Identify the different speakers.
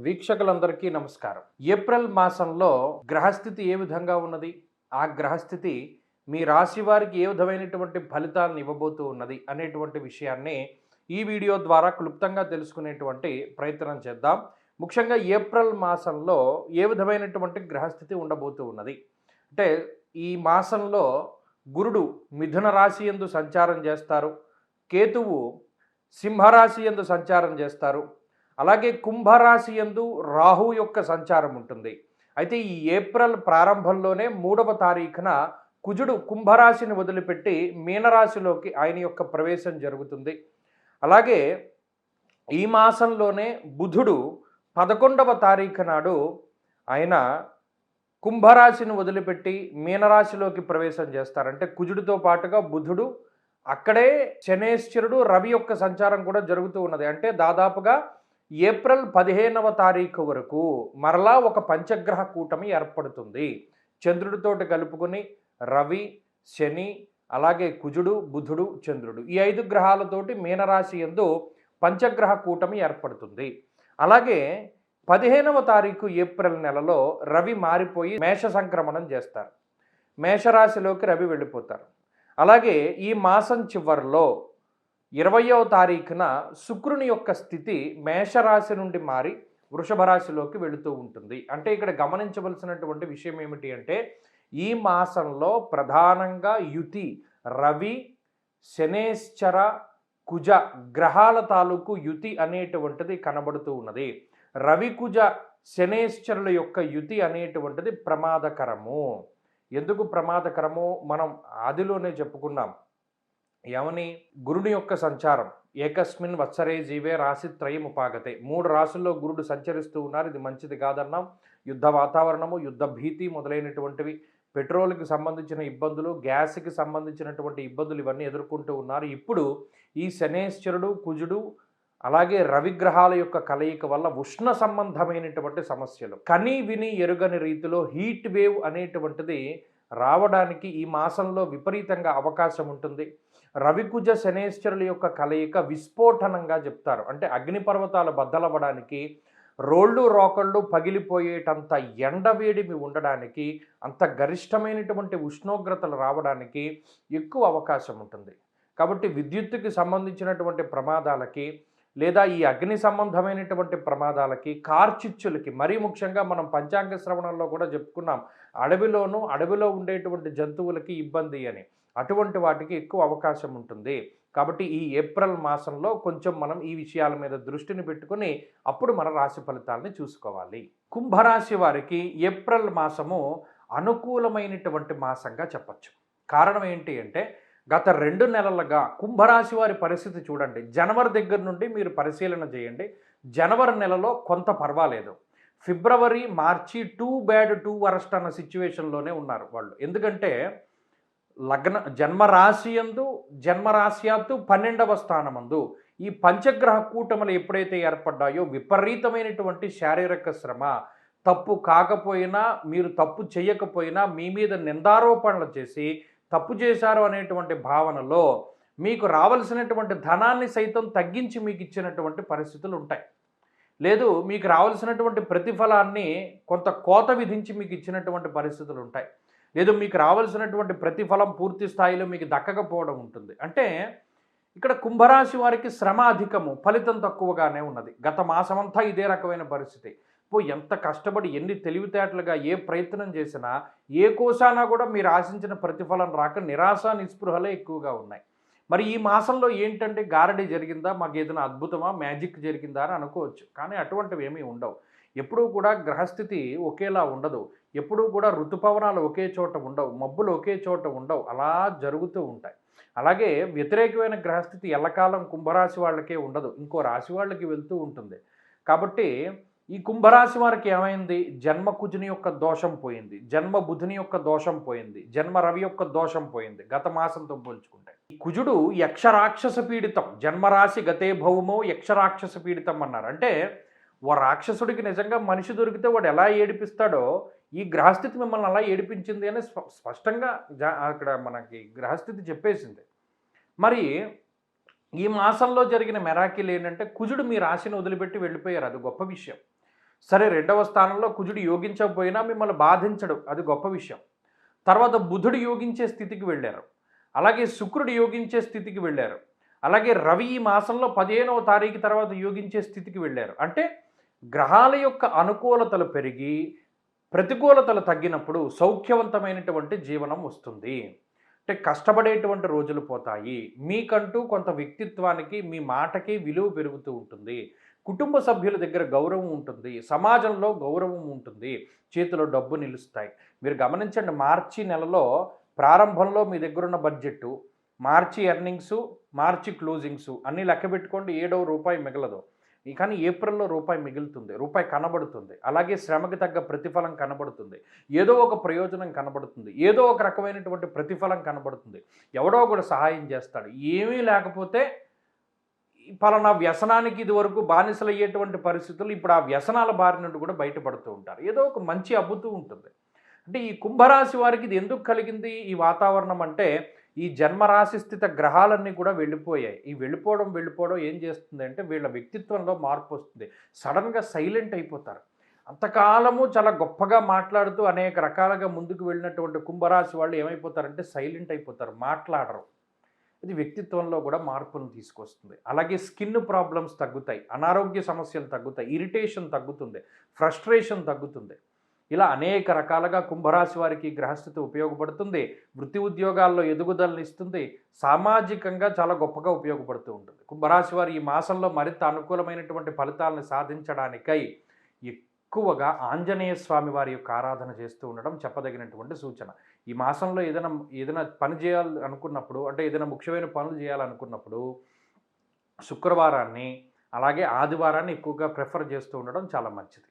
Speaker 1: వీక్షకులందరికీ నమస్కారం. ఏప్రిల్ మాసంలో గ్రహస్థితి ఏ విధంగా ఉన్నది? ఆ గ్రహస్థితి మీ రాశి వారికి ఏ విధమైనటువంటి ఫలితాలను ఇవ్వబోతూ ఉన్నది అనేటువంటి విషయాన్ని ఈ వీడియో ద్వారా క్లుప్తంగా తెలుసుకునేటువంటి ప్రయత్నం చేద్దాం. ముఖ్యంగా ఏప్రిల్ మాసంలో ఏ విధమైనటువంటి గ్రహస్థితి ఉండబోతూ ఉన్నది అంటే, ఈ మాసంలో గురుడు మిథున రాశి యందు సంచారం చేస్తారు, కేతువు సింహరాశి యందు సంచారం చేస్తారు, అలాగే కుంభరాశి యందు రాహు యొక్క సంచారం ఉంటుంది. అయితే ఈ ఏప్రిల్ ప్రారంభంలోనే 3వ తారీఖున కుజుడు కుంభరాశిని వదిలిపెట్టి మీనరాశిలోకి ఆయన యొక్క ప్రవేశం జరుగుతుంది. అలాగే ఈ మాసంలోనే బుధుడు 11వ తారీఖు నాడు ఆయన కుంభరాశిని వదిలిపెట్టి మీనరాశిలోకి ప్రవేశం చేస్తారు. అంటే కుజుడితో పాటుగా బుధుడు, అక్కడే శనేశ్వరుడు, రవి యొక్క సంచారం కూడా జరుగుతూ ఉన్నది. అంటే దాదాపుగా ఏప్రిల్ 15వ తారీఖు వరకు మరలా ఒక పంచగ్రహ కూటమి ఏర్పడుతుంది. చంద్రుడితోటి కలుపుకొని రవి, శని, అలాగే కుజుడు, బుధుడు, చంద్రుడు, ఈ 5 గ్రహాలతోటి మీనరాశి యందు పంచగ్రహ కూటమి ఏర్పడుతుంది. అలాగే 15వ తారీఖు ఏప్రిల్ నెలలో రవి మారిపోయి మేష సంక్రమణం చేస్తారు. మేషరాశిలోకి రవి వెళ్ళిపోతారు. అలాగే ఈ మాసం చివరిలో 20వ తారీఖున శుక్రుని యొక్క స్థితి మేషరాశి నుండి మారి వృషభ రాశిలోకి వెళుతూ ఉంటుంది. అంటే ఇక్కడ గమనించవలసినటువంటి విషయం ఏమిటి అంటే, ఈ మాసంలో ప్రధానంగా యుతి రవి, శనేశ్చర, కుజ గ్రహాల తాలూకు యుతి అనేటువంటిది కనబడుతూ ఉన్నది. రవి, కుజ, శనేశ్చరుల యొక్క యుతి అనేటువంటిది ప్రమాదకరము. ఎందుకు ప్రమాదకరము మనం ఆదిలోనే చెప్పుకున్నాం. ఏమని? గురుని యొక్క సంచారం ఏకస్మిన్ వత్సరే జీవే రాశిత్రయం ఉపాగతే. 3 రాశుల్లో గురుడు సంచరిస్తూ ఉన్నారు. ఇది మంచిది కాదన్నాం. యుద్ధ వాతావరణము, యుద్ధ భీతి మొదలైనటువంటివి, పెట్రోల్కి సంబంధించిన ఇబ్బందులు, గ్యాస్కి సంబంధించినటువంటి ఇబ్బందులు ఇవన్నీ ఎదుర్కొంటూ ఉన్నారు. ఇప్పుడు ఈ శనేశ్వరుడు, కుజుడు, అలాగే రవిగ్రహాల యొక్క కలయిక వల్ల ఉష్ణ సంబంధమైనటువంటి సమస్యలు, కని విని ఎరుగని రీతిలో హీట్ వేవ్ అనేటువంటిది రావడానికి ఈ మాసంలో విపరీతంగా అవకాశం ఉంటుంది. రవికుజ శనేశ్వరుల యొక్క కలయిక విస్ఫోటనంగా చెప్తారు. అంటే అగ్నిపర్వతాలు బద్దలవ్వడానికి, రోళ్ళు రోకళ్ళు పగిలిపోయేటంత ఎండవేడిమి ఉండడానికి, అంత గరిష్టమైనటువంటి ఉష్ణోగ్రతలు రావడానికి ఎక్కువ అవకాశం ఉంటుంది. కాబట్టి విద్యుత్తుకి సంబంధించినటువంటి ప్రమాదాలకి, లేదా ఈ అగ్ని సంబంధమైనటువంటి ప్రమాదాలకి, కార్చిచ్చులకి, మరీ ముఖ్యంగా మనం పంచాంగ శ్రవణంలో కూడా చెప్పుకున్నాం, అడవిలో ఉండేటువంటి జంతువులకి ఇబ్బంది అని, అటువంటి వాటికి ఎక్కువ అవకాశం ఉంటుంది. కాబట్టి ఈ ఏప్రిల్ మాసంలో కొంచెం మనం ఈ విషయాల మీద దృష్టిని పెట్టుకుని అప్పుడు మన రాశి ఫలితాలని చూసుకోవాలి. కుంభరాశి వారికి ఏప్రిల్ మాసము అనుకూలమైనటువంటి మాసంగా చెప్పచ్చు. కారణం ఏంటి అంటే, గత 2 నెలలుగా కుంభరాశి వారి పరిస్థితి చూడండి. జనవరి దగ్గర నుండి మీరు పరిశీలన చేయండి. జనవరి నెలలో కొంత పర్వాలేదు. ఫిబ్రవరి, మార్చి టూ బ్యాడ్ టూ వరస్ట్ అన్న సిచ్యువేషన్లోనే ఉన్నారు వాళ్ళు. ఎందుకంటే జన్మరాశ్యాత్తు 12వ స్థానమందు ఈ పంచగ్రహ కూటములు ఎప్పుడైతే ఏర్పడ్డాయో విపరీతమైనటువంటి శారీరక శ్రమ, తప్పు కాకపోయినా, మీరు తప్పు చేయకపోయినా మీ మీద నిందారోపణలు చేసి తప్పు చేశారు అనేటువంటి భావనలో మీకు రావాల్సినటువంటి ధనాన్ని సైతం తగ్గించి మీకు ఇచ్చినటువంటి పరిస్థితులు ఉంటాయి. లేదు, మీకు రావాల్సినటువంటి ప్రతిఫలాన్ని కొంత కోత విధించి మీకు ఇచ్చినటువంటి పరిస్థితులు ఉంటాయి. లేదు, మీకు రావాల్సినటువంటి ప్రతిఫలం పూర్తి స్థాయిలో మీకు దక్కకపోవడం ఉంటుంది. అంటే ఇక్కడ కుంభరాశి వారికి శ్రమ అధికము, ఫలితం తక్కువగానే ఉన్నది. గత మాసమంతా ఇదే రకమైన పరిస్థితి. ఎంత కష్టపడి ఎన్ని తెలివితేటలుగా ఏ ప్రయత్నం చేసినా ఏ కోశానా కూడా మీరు ఆశించిన ప్రతిఫలం రాక నిరాశ నిస్పృహలే ఎక్కువగా ఉన్నాయి. మరి ఈ మాసంలో ఏంటంటే గారడీ జరిగిందా, మాకు ఏదైనా అద్భుతమా, మ్యాజిక్ జరిగిందా అని అనుకోవచ్చు. కానీ అటువంటివి ఏమీ ఉండవు. ఎప్పుడూ కూడా గ్రహస్థితి ఒకేలా ఉండదు. ఎప్పుడూ కూడా ఋతుపవనాలు ఒకే చోట ఉండవు, మబ్బులు ఒకే చోట ఉండవు, అలా జరుగుతూ ఉంటాయి. అలాగే వ్యతిరేకమైన గ్రహస్థితి ఎల్లకాలం కుంభరాశి వాళ్ళకే ఉండదు, ఇంకో రాశి వాళ్ళకి వెళ్తూ ఉంటుంది. కాబట్టి ఈ కుంభరాశి వారికి ఏమైంది? జన్మ కుజుని యొక్క దోషం పోయింది, జన్మ బుధుని యొక్క దోషం పోయింది, జన్మ రవి యొక్క దోషం పోయింది గత మాసంతో పోల్చుకుంటే. ఈ కుజుడు యక్షరాక్షస పీడితం, జన్మరాశి గతే భౌమో యక్షరాక్షస పీడితం అన్నారు. అంటే ఓ రాక్షసుడికి నిజంగా మనిషి దొరికితే వాడు ఎలా ఏడిపిస్తాడో ఈ గ్రహస్థితి మిమ్మల్ని అలా ఏడిపించింది అని స్పష్టంగా అక్కడ మనకి గ్రహస్థితి చెప్పేసింది. మరి ఈ మాసంలో జరిగిన మెరాకిల్ ఏంటంటే కుజుడు మీ రాశిని వదిలిపెట్టి వెళ్ళిపోయారు. అది గొప్ప విషయం. సరే, రెండవ స్థానంలో కుజుడు యోగించకపోయినా మిమ్మల్ని బాధించడు, అది గొప్ప విషయం. తర్వాత బుధుడు యోగించే స్థితికి వెళ్ళారు. అలాగే శుక్రుడు యోగించే స్థితికి వెళ్ళారు. అలాగే రవి ఈ మాసంలో 15వ తారీఖు తర్వాత యోగించే స్థితికి వెళ్ళారు. అంటే గ్రహాల యొక్క అనుకూలతలు పెరిగి ప్రతికూలతలు తగ్గినప్పుడు సౌఖ్యవంతమైనటువంటి జీవనం వస్తుంది. అంటే కష్టపడేటువంటి రోజులు పోతాయి. మీకంటూ కొంత వ్యక్తిత్వానికి, మీ మాటకి విలువ పెరుగుతూ ఉంటుంది. కుటుంబ సభ్యుల దగ్గర గౌరవం ఉంటుంది. సమాజంలో గౌరవం ఉంటుంది. చేతిలో డబ్బు నిలుస్తాయి. మీరు గమనించండి, మార్చి నెలలో ప్రారంభంలో మీ దగ్గరున్న బడ్జెట్టు, మార్చి ఎర్నింగ్సు, మార్చి క్లోజింగ్సు అన్నీ లెక్కబెట్టుకోండి, ఏడవ రూపాయి మిగలదు. కానీ ఏప్రిల్‌లో రూపాయి మిగులుతుంది. రూపాయి కనబడుతుంది. అలాగే శ్రమకి తగ్గ ప్రతిఫలం కనబడుతుంది. ఏదో ఒక ప్రయోజనం కనబడుతుంది. ఏదో ఒక రకమైనటువంటి ప్రతిఫలం కనబడుతుంది. ఎవడో ఒకడు సహాయం చేస్తాడు. ఏమీ లేకపోతే పలానా వ్యసనానికి ఇదివరకు బానిసలయ్యేటువంటి పరిస్థితులు ఇప్పుడు ఆ వ్యసనాల బారి నుండి కూడా బయటపడుతూ ఉంటారు. ఏదో ఒక మంచి అబ్బుతూ ఉంటుంది. అంటే ఈ కుంభరాశి వారికి ఇది ఎందుకు కలిగింది ఈ వాతావరణం అంటే, ఈ జన్మరాశి స్థిత గ్రహాలన్నీ కూడా వెళ్ళిపోయాయి. ఈ వెళ్ళిపోవడం ఏం చేస్తుందంటే వీళ్ళ వ్యక్తిత్వంలో మార్పు వస్తుంది. సడన్‌గా సైలెంట్ అయిపోతారు. అంతకాలము చాలా గొప్పగా మాట్లాడుతూ అనేక రకాలుగా ముందుకు వెళ్ళినటువంటి కుంభరాశి వాళ్ళు ఏమైపోతారంటే సైలెంట్ అయిపోతారు. మాట్లాడరు. ఇది వ్యక్తిత్వంలో కూడా మార్పును తీసుకొస్తుంది. అలాగే స్కిన్ ప్రాబ్లమ్స్ తగ్గుతాయి. అనారోగ్య సమస్యలు తగ్గుతాయి. ఇరిటేషన్ తగ్గుతుంది. ఫ్రస్ట్రేషన్ తగ్గుతుంది. ఇలా అనేక రకాలుగా కుంభరాశి వారికి గ్రహస్థితి ఉపయోగపడుతుంది. వృత్తి ఉద్యోగాల్లో ఎదుగుదలను ఇస్తుంది. సామాజికంగా చాలా గొప్పగా ఉపయోగపడుతూ ఉంటుంది. కుంభరాశి వారు ఈ మాసంలో మరింత అనుకూలమైనటువంటి ఫలితాలను సాధించడానికై ఎక్కువగా ఆంజనేయ స్వామి వారి యొక్క ఆరాధన చేస్తూ ఉండడం చెప్పదగినటువంటి సూచన. ఈ మాసంలో ఏదైనా పని చేయాలి అనుకున్నప్పుడు, అంటే ఏదైనా ముఖ్యమైన పనులు చేయాలనుకున్నప్పుడు శుక్రవారాన్ని అలాగే ఆదివారాన్ని ఎక్కువగా ప్రిఫర్ చేస్తూ ఉండడం చాలా మంచిది.